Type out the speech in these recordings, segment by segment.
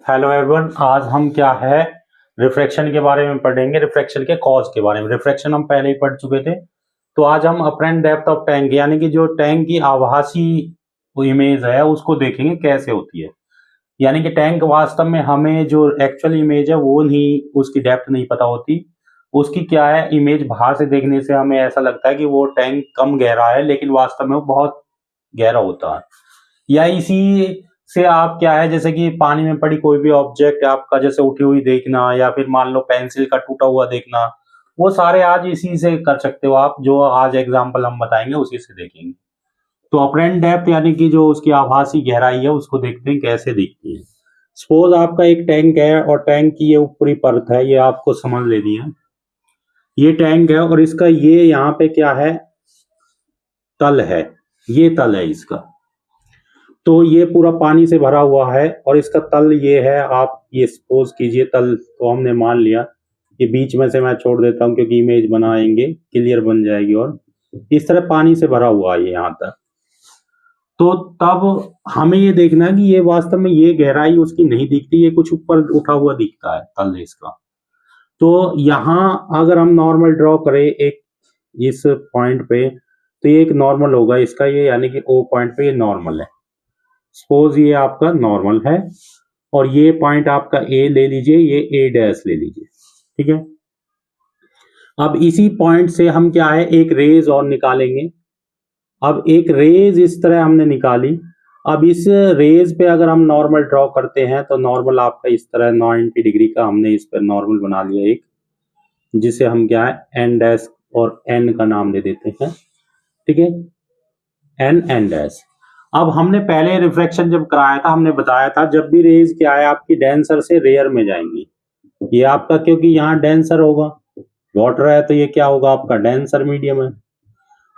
Hello everyone, आज हम क्या है रिफ्रैक्शन के बारे में पढ़ेंगे। रिफ्रैक्शन के कॉज के बारे में। रिफ्रैक्शन हम पहले ही पढ़ चुके थे। तो आज हम अपरेंट डेप्थ ऑफ टैंक यानी कि जो टैंक की आभासी इमेज है उसको देखेंगे कैसे होती है। यानी कि टैंक वास्तव में हमें जो एक्चुअल इमेज है वो नहीं, उसकी डेप्थ नहीं पता होती। उसकी क्या है, इमेज बाहर से देखने से हमें ऐसा लगता है कि वो टैंक कम गहरा है, लेकिन वास्तव में वो बहुत गहरा होता है। या इसी से आप क्या है, जैसे कि पानी में पड़ी कोई भी ऑब्जेक्ट आपका जैसे उठी हुई देखना, या फिर मान लो पेंसिल का टूटा हुआ देखना, वो सारे आज इसी से कर सकते हो आप। जो आज एग्जांपल हम बताएंगे उसी से देखेंगे। तो अपरेंट डेप्थ यानी कि जो उसकी आभासी गहराई है उसको देखते हैं कैसे दिखती है। सपोज आपका एक टैंक है और टैंक की ये ऊपरी परत है, ये आपको समझ लेनी है। ये टैंक है और इसका ये यहाँ पे क्या है, तल है। ये तल है इसका। तो ये पूरा पानी से भरा हुआ है और इसका तल ये है। आप ये सपोज कीजिए तल, तो हमने मान लिया। ये बीच में से मैं छोड़ देता हूं क्योंकि इमेज बनाएंगे क्लियर बन जाएगी। और इस तरह पानी से भरा हुआ है यहाँ तक। तो तब हमें ये देखना है कि ये वास्तव में ये गहराई उसकी नहीं दिखती, ये कुछ ऊपर उठा हुआ दिखता है तल इसका। तो यहाँ अगर हम नॉर्मल ड्रॉ करें एक इस पॉइंट पे, तो ये एक नॉर्मल होगा इसका, ये यानी कि ओ पॉइंट पे ये नॉर्मल है। सपोज ये आपका नॉर्मल है और ये पॉइंट आपका ए ले लीजिए, ये ए डैश ले लीजिए, ठीक है। अब इसी पॉइंट से हम क्या है, एक रेज और निकालेंगे। अब एक रेज इस तरह हमने निकाली। अब इस रेज पे अगर हम नॉर्मल ड्रॉ करते हैं तो नॉर्मल आपका इस तरह 90 डिग्री का हमने इस पर नॉर्मल बना लिया एक, जिसे हम क्या है एन डैश और एन का नाम दे देते हैं, ठीक है, एन एन डैश। अब हमने पहले रिफ्रैक्शन जब कराया था हमने बताया था जब भी रेज क्या है आपकी डेंसर से रेयर में जाएंगी। ये आपका क्योंकि यहाँ डेंसर होगा, वाटर है तो ये क्या होगा आपका डेंसर मीडियम है,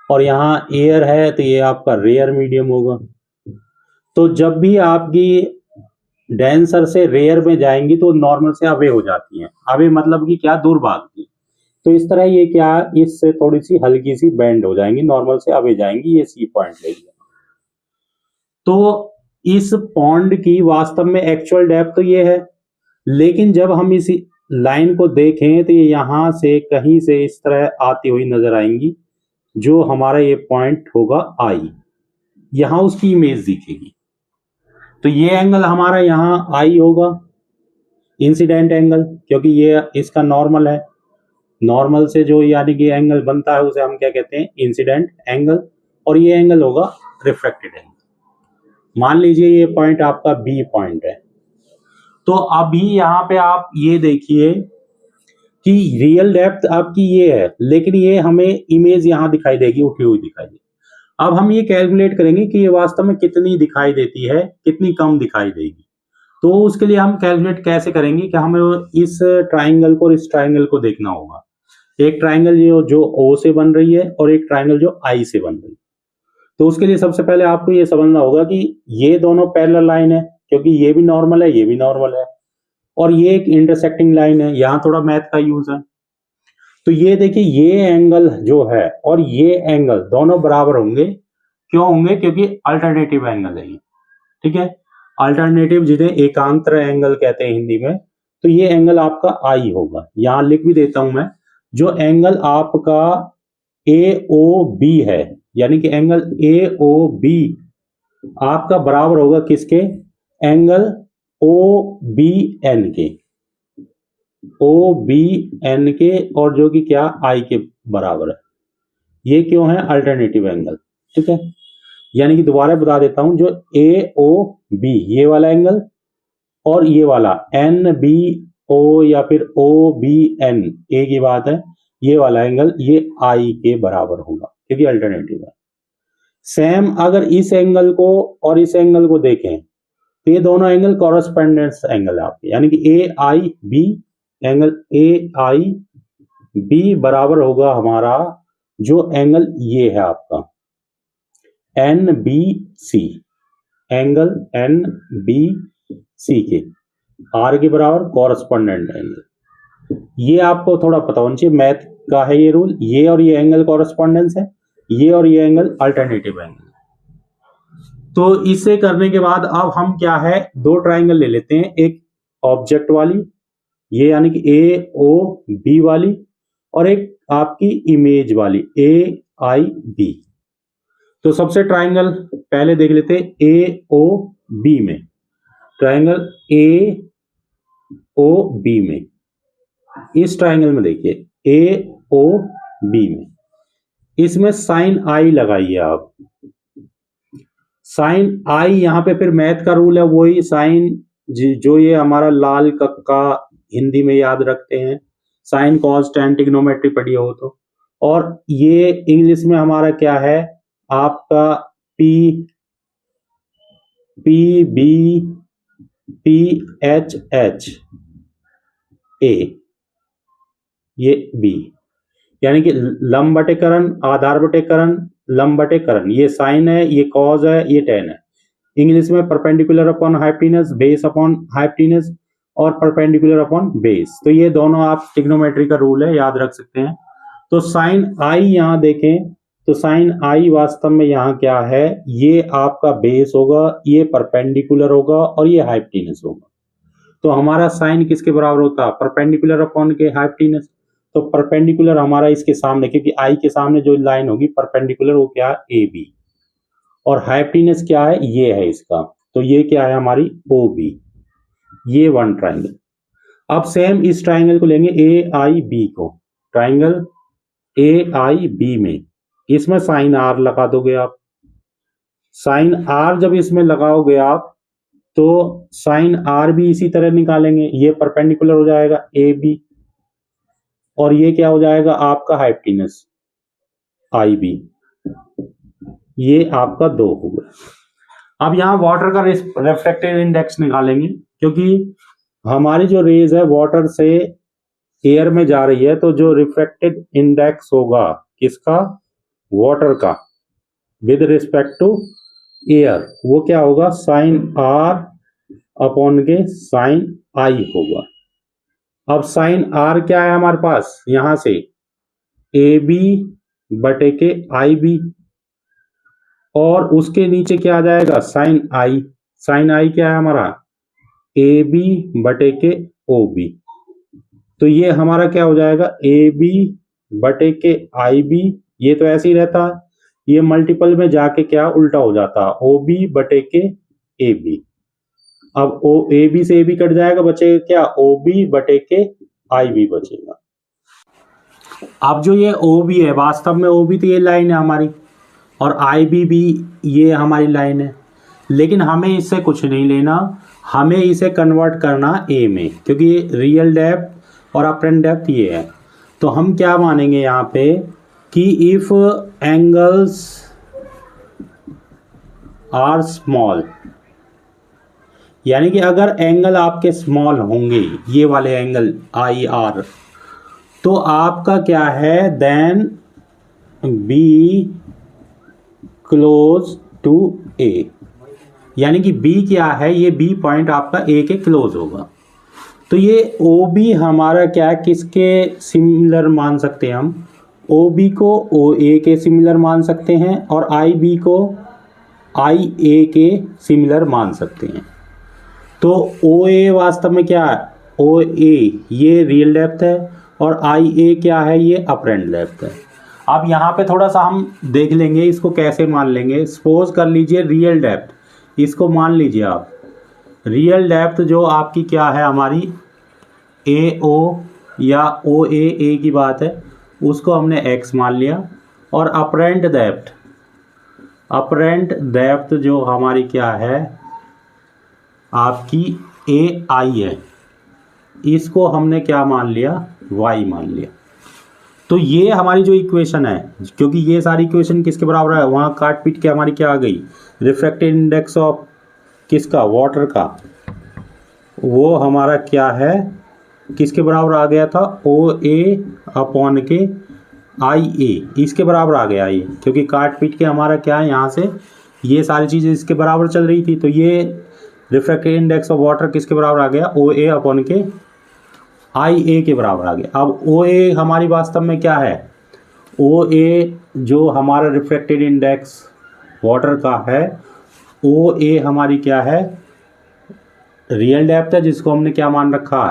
और यहाँ एयर है तो ये आपका रेयर मीडियम होगा। तो जब भी आपकी डेंसर से रेयर में जाएंगी तो नॉर्मल से अवे हो जाती हैं। अवे मतलब कि क्या, दूर भागती। तो इस तरह ये क्या, इससे थोड़ी सी हल्की सी बेंड हो जाएंगी, नॉर्मल से अवे जाएंगी, ये सी पॉइंट लेगी। तो इस पॉन्ड की वास्तव में एक्चुअल डेप्थ तो ये है, लेकिन जब हम इस लाइन को देखें तो ये यहां से कहीं से इस तरह आती हुई नजर आएंगी। जो हमारा ये पॉइंट होगा आई, यहां उसकी इमेज दिखेगी। तो ये एंगल हमारा यहां आई होगा, इंसिडेंट एंगल, क्योंकि ये इसका नॉर्मल है। नॉर्मल से जो यानी कि एंगल बनता है उसे हम क्या कहते हैं, इंसिडेंट एंगल। और ये एंगल होगा रिफ्रैक्टेड एंगल। मान लीजिए ये पॉइंट आपका बी पॉइंट है। तो अभी यहां पे आप ये देखिए कि रियल डेप्थ आपकी ये है, लेकिन ये हमें इमेज यहां दिखाई देगी, उठी हुई दिखाई देगी। अब हम ये कैलकुलेट करेंगे कि ये वास्तव में कितनी दिखाई देती है, कितनी कम दिखाई देगी। तो उसके लिए हम कैलकुलेट कैसे करेंगे कि हमें इस ट्राइंगल को और इस ट्राइंगल को देखना होगा। एक ट्राइंगल जो ओ से बन रही है और एक ट्राइंगल जो आई से बन रही है। तो उसके लिए सबसे पहले आपको ये समझना होगा कि ये दोनों पैरेलल लाइन है, क्योंकि ये भी नॉर्मल है, ये भी नॉर्मल है, और ये एक इंटरसेक्टिंग लाइन है। यहां थोड़ा मैथ का यूज है। तो ये देखिए, ये एंगल जो है और ये एंगल दोनों बराबर होंगे। क्यों होंगे? क्योंकि अल्टरनेटिव एंगल है ये, ठीक है। अल्टरनेटिव जिन्हें एकांतर एंगल कहते हैं हिंदी में। तो ये एंगल आपका आई होगा, यहां लिख भी देता हूं मैं। जो एंगल आपका ए ओ बी है, यानी कि एंगल ए ओ बी आपका बराबर होगा किसके, एंगल ओ बी एन के, ओ बी एन के, और जो कि क्या आई के बराबर है। ये क्यों है, अल्टरनेटिव एंगल, ठीक है। यानी कि दोबारा बता देता हूं, जो ए ओ बी ये वाला एंगल और ये वाला एन बी ओ या फिर ओ बी एन, ए की बात है, ये वाला एंगल ये आई के बराबर होगा क्योंकि अल्टरनेटिव है। सेम अगर इस एंगल को और इस एंगल को देखें तो ये दोनों एंगल कॉरेस्पोंडेंस एंगल है आपके, यानी कि A I B, angle A I B बराबर होगा हमारा जो एंगल ये है आपका N B C, angle N B C के आर के बराबर कॉरेस्पोंडेंट एंगल। ये आपको थोड़ा पता होना चाहिए, मैथ का है ये रूल। ये और ये एंगल कॉरेस्पोंडेंस है, ये और ये एंगल अल्टरनेटिव एंगल। तो इसे करने के बाद अब हम क्या है, दो ट्राइंगल ले लेते हैं। एक ऑब्जेक्ट वाली, ये यानी कि AOB वाली, और एक आपकी इमेज वाली AIB। तो सबसे ट्राइंगल पहले देख लेते हैं AOB में, ट्राइंगल AOB में, इस ट्राइंगल में देखिए AOB में, इसमें साइन आई लगाइए आप। साइन आई यहां पे फिर मैथ का रूल है, वही साइन जो ये हमारा लाल कक्का हिंदी में याद रखते हैं, साइन कॉस टेन ट्रिग्नोमेट्री पढ़ी हो तो। और ये इंग्लिश में हमारा क्या है आपका P B PHH A, ये B, यानी कि लंब बटे करण, आधार बटे करण, लंब बटे करण, ये साइन है, ये कॉज है, ये टेन है। इंग्लिश में perpendicular upon hypotenuse, base upon hypotenuse, और परपेंडिकुलर अपॉन बेस। तो ये दोनों आप ट्रिग्नोमेट्री का रूल है, याद रख सकते हैं। तो साइन आई यहां देखें तो साइन आई वास्तव में यहां क्या है, ये आपका बेस होगा, ये परपेंडिकुलर होगा और ये हाइपोटेनस होगा। तो हमारा साइन किसके बराबर होता है, परपेंडिकुलर अपॉन के हाइपोटेनस। तो परपेंडिकुलर हमारा इसके सामने, क्योंकि आई के सामने जो लाइन होगी परपेंडिकुलर, वो क्या है AB, और हाइपोटेनस क्या है, ये है इसका, तो ये क्या है हमारी OB, ये वन ट्राइंगल। अब सेम इस ट्राइंगल को लेंगे AIB को, ट्राइंगल AIB में, इसमें साइन R लगा दोगे आप। साइन R जब इसमें लगाओगे आप तो साइन R भी इसी तरह निकालेंगे, ये परपेंडिकुलर हो जाएगा AB, और ये क्या हो जाएगा आपका हाइपोटेनस IB, ये आपका 2 हो गया। अब यहां वाटर का रिफ्रैक्टिव इंडेक्स निकालेंगे, क्योंकि हमारी जो रेज है वाटर से एयर में जा रही है, तो जो रिफ्रैक्टेड इंडेक्स होगा किसका, वाटर का, विद रिस्पेक्ट टू एयर, वो क्या होगा, साइन R अपॉन के साइन I होगा। अब साइन R क्या है हमारे पास, यहां से AB बटे के IB, और उसके नीचे क्या आ जाएगा, साइन I। साइन I क्या है हमारा, AB बटे के OB। तो ये हमारा क्या हो जाएगा, AB बटे के IB, ये तो ऐसे ही रहता है, ये मल्टीपल में जाके क्या उल्टा हो जाता है, OB बटे के AB। अब AB से AB कट जाएगा, बचेगा क्या, OB बटे के IB बचेगा। अब जो ये OB है, वास्तव में OB तो ये लाइन है हमारी, और IB भी ये हमारी लाइन है, लेकिन हमें इससे कुछ नहीं लेना, हमें इसे कन्वर्ट करना A में, क्योंकि रियल डेप्थ और अपरेंट डेप्थ ये है। तो हम क्या मानेंगे यहाँ पे कि इफ एंगल्स आर स्मॉल, यानी कि अगर एंगल आपके स्मॉल होंगे, ये वाले एंगल IR, तो आपका क्या है, then B close to A, यानी कि B क्या है, ये B पॉइंट आपका A के क्लोज होगा। तो ये OB हमारा क्या है, किसके सिमिलर मान सकते हैं हम, OB को OA के सिमिलर मान सकते हैं, और IB को IA के सिमिलर मान सकते हैं। तो OA वास्तव में क्या है, OA ये रियल डेप्थ है, और IA क्या है, ये अपरेंट डेप्थ है। अब यहाँ पे थोड़ा सा हम देख लेंगे इसको कैसे मान लेंगे। सपोज कर लीजिए रियल डेप्थ, इसको मान लीजिए आप, रियल डेप्थ जो आपकी क्या है हमारी AO या OAA की बात है, उसको हमने x मान लिया, और अपरेंट डेप्थ जो हमारी क्या है आपकी AI है, इसको हमने क्या मान लिया, y मान लिया। तो ये हमारी जो इक्वेशन है, क्योंकि ये सारी इक्वेशन किसके बराबर है, वहाँ काट पीट के हमारी क्या आ गई, रिफ्रैक्टिव इंडेक्स ऑफ किसका, वाटर का, वो हमारा क्या है, किसके बराबर आ गया था, OA अपॉन के IA, इसके बराबर आ गया ये, क्योंकि काट पीट के हमारा क्या है, यहाँ से ये सारी चीज़ें इसके बराबर चल रही थी। तो ये रिफ्रैक्टिव इंडेक्स ऑफ वाटर किसके बराबर आ गया, OA अपॉन के IA के बराबर आ गया। अब OA हमारी वास्तव में क्या है, OA जो हमारा रिफ्रैक्टिव इंडेक्स वाटर का है, OA हमारी क्या है, रियल डेप्थ है जिसको हमने क्या मान रखा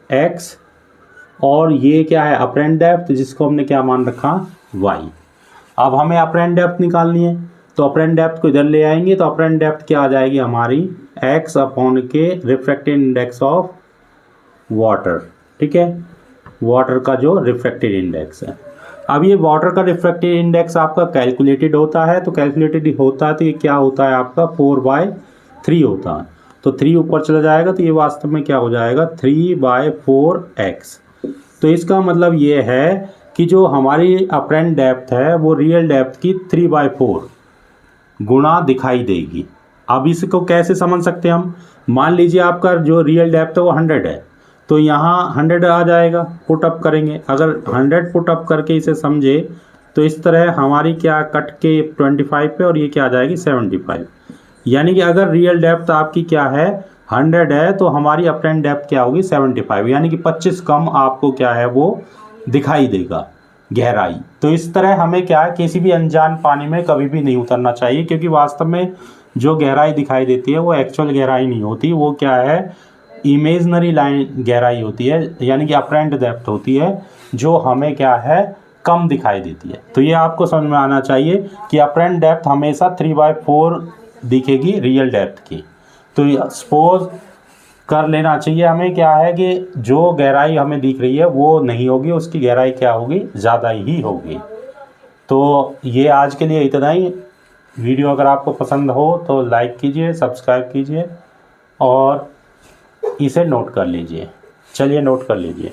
है x, और ये क्या है अपरेंट डेप्थ जिसको हमने क्या मान रखा y। अब हमें अपरेंट डेप्थ निकालनी है, तो अपरेंट डेप्थ को इधर ले आएंगे, तो अपरेंट डेप्थ क्या आ जाएगी हमारी x अपॉन के रिफ्रैक्टिव इंडेक्स ऑफ वाटर, ठीक है, वाटर का जो रिफ्रैक्टिव इंडेक्स है। अब ये वाटर का रिफ्रैक्टिव इंडेक्स आपका कैलकुलेटेड होता है, तो कैलकुलेटेड होता है तो ये क्या होता है आपका 4/3 होता है, तो 3 ऊपर चला जाएगा तो ये वास्तव में क्या हो जाएगा 3/4x। तो इसका मतलब ये है कि जो हमारी अपरेंट डेप्थ है वो रियल डेप्थ की 3/4 गुणा दिखाई देगी। अब इसको कैसे समझ सकते हैं हम, मान लीजिए आपका जो रियल डेप्थ है वो 100 है, तो यहाँ 100 आ जाएगा, पुट अप करेंगे। अगर 100 पुट अप करके इसे समझे तो इस तरह हमारी क्या कट के 25 पे, और ये क्या आ जाएगी 75। यानी कि अगर रियल डेप्थ आपकी क्या है 100 है तो हमारी अपरेंट डेप्थ क्या होगी 75, यानी कि 25 कम आपको क्या है वो दिखाई देगा गहराई। तो इस तरह हमें क्या है किसी भी अनजान पानी में कभी भी नहीं उतरना चाहिए, क्योंकि वास्तव में जो गहराई दिखाई देती है वो एक्चुअल गहराई नहीं होती, वो क्या है इमेजनरी लाइन गहराई होती है, यानी कि अपरेंट डेप्थ होती है जो हमें क्या है कम दिखाई देती है। तो ये आपको समझ में आना चाहिए कि अपरेंट डेप्थ हमेशा 3/4 दिखेगी रियल डेप्थ की। तो सपोज कर लेना चाहिए हमें क्या है कि जो गहराई हमें दिख रही है वो नहीं होगी, उसकी गहराई क्या होगी ज़्यादा ही होगी। तो ये आज के लिए इतना ही। वीडियो अगर आपको पसंद हो तो लाइक कीजिए, सब्सक्राइब कीजिए और इसे नोट कर लीजिए। चलिए नोट कर लीजिए।